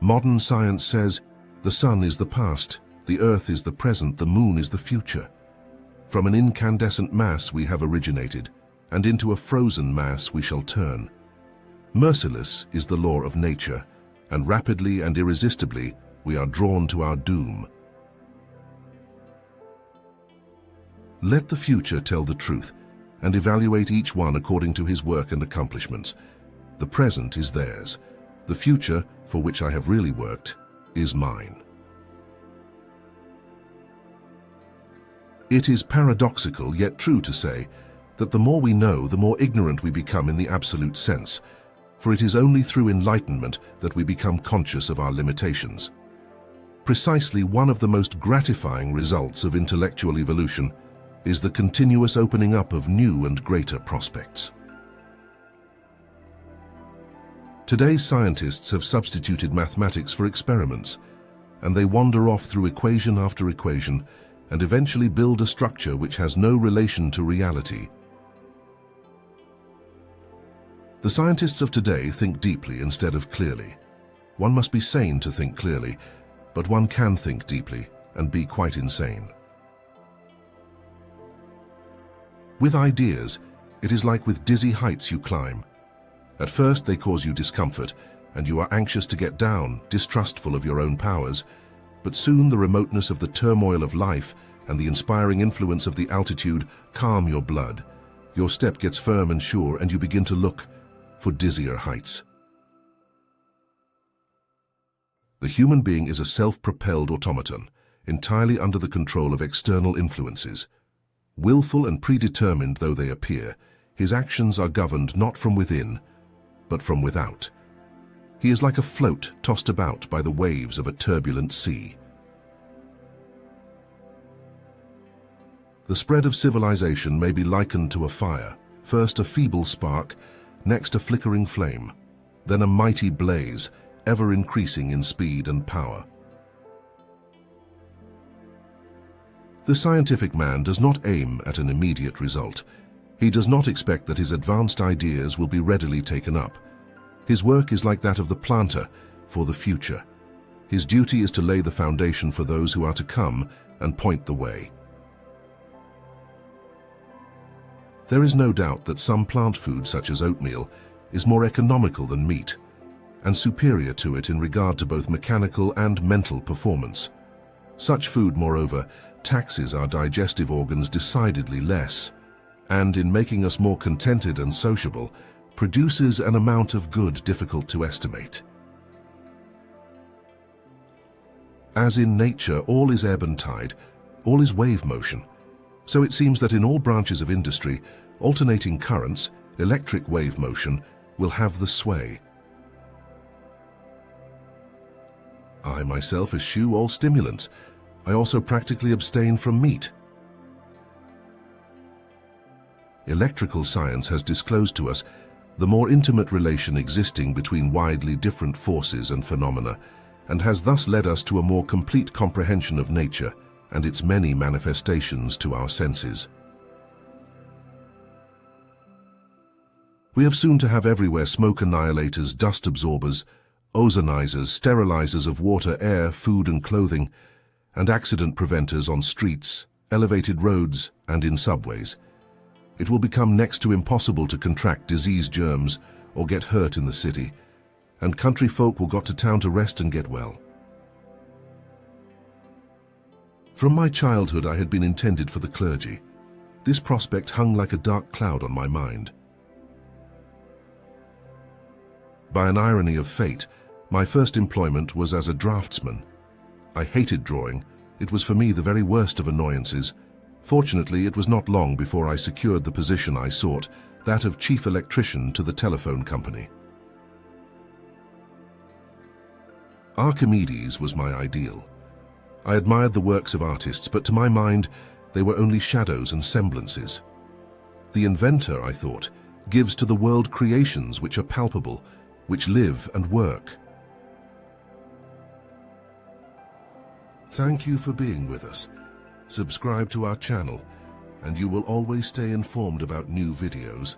Modern science says the sun is the past, the earth is the present, the moon is the future. From an incandescent mass we have originated, and into a frozen mass we shall turn. Merciless is the law of nature, and rapidly and irresistibly we are drawn to our doom. Let the future tell the truth, and evaluate each one according to his work and accomplishments. The present is theirs. The future, for which I have really worked, is mine. It is paradoxical yet true to say that the more we know, the more ignorant we become in the absolute sense, for it is only through enlightenment that we become conscious of our limitations. Precisely one of the most gratifying results of intellectual evolution is the continuous opening up of new and greater prospects. Today's scientists have substituted mathematics for experiments, and they wander off through equation after equation and eventually build a structure which has no relation to reality. The scientists of today think deeply instead of clearly. One must be sane to think clearly, but one can think deeply and be quite insane. With ideas, it is like with dizzy heights you climb. At first they cause you discomfort, and you are anxious to get down, distrustful of your own powers, but soon the remoteness of the turmoil of life and the inspiring influence of the altitude calm your blood. Your step gets firm and sure, and you begin to look for dizzier heights. The human being is a self-propelled automaton, entirely under the control of external influences. Willful and predetermined though they appear, his actions are governed not from within, but from without. He is like a float tossed about by the waves of a turbulent sea. The spread of civilization may be likened to a fire, first a feeble spark, next a flickering flame, then a mighty blaze, ever increasing in speed and power. The scientific man does not aim at an immediate result. He does not expect that his advanced ideas will be readily taken up. His work is like that of the planter for the future. His duty is to lay the foundation for those who are to come and point the way. There is no doubt that some plant food, such as oatmeal, is more economical than meat, and superior to it in regard to both mechanical and mental performance. Such food, moreover, taxes our digestive organs decidedly less, and in making us more contented and sociable, produces an amount of good difficult to estimate. As in nature, all is ebb and tide, all is wave motion. So it seems that in all branches of industry, alternating currents, electric wave motion, will have the sway. I myself eschew all stimulants. I also practically abstain from meat. Electrical science has disclosed to us the more intimate relation existing between widely different forces and phenomena, and has thus led us to a more complete comprehension of nature and its many manifestations to our senses. We have soon to have everywhere smoke annihilators, dust absorbers, ozonizers, sterilizers of water, air, food and clothing, and accident preventers on streets, elevated roads, and in subways. It will become next to impossible to contract disease germs or get hurt in the city, and country folk will go to town to rest and get well. From my childhood I had been intended for the clergy. This prospect hung like a dark cloud on my mind. By an irony of fate, my first employment was as a draftsman. I hated drawing. It was for me the very worst of annoyances. Fortunately, it was not long before I secured the position I sought, that of chief electrician to the telephone company. Archimedes was my ideal. I admired the works of artists, but to my mind, they were only shadows and semblances. The inventor, I thought, gives to the world creations which are palpable, which live and work. Thank you for being with us. Subscribe to our channel, and you will always stay informed about new videos.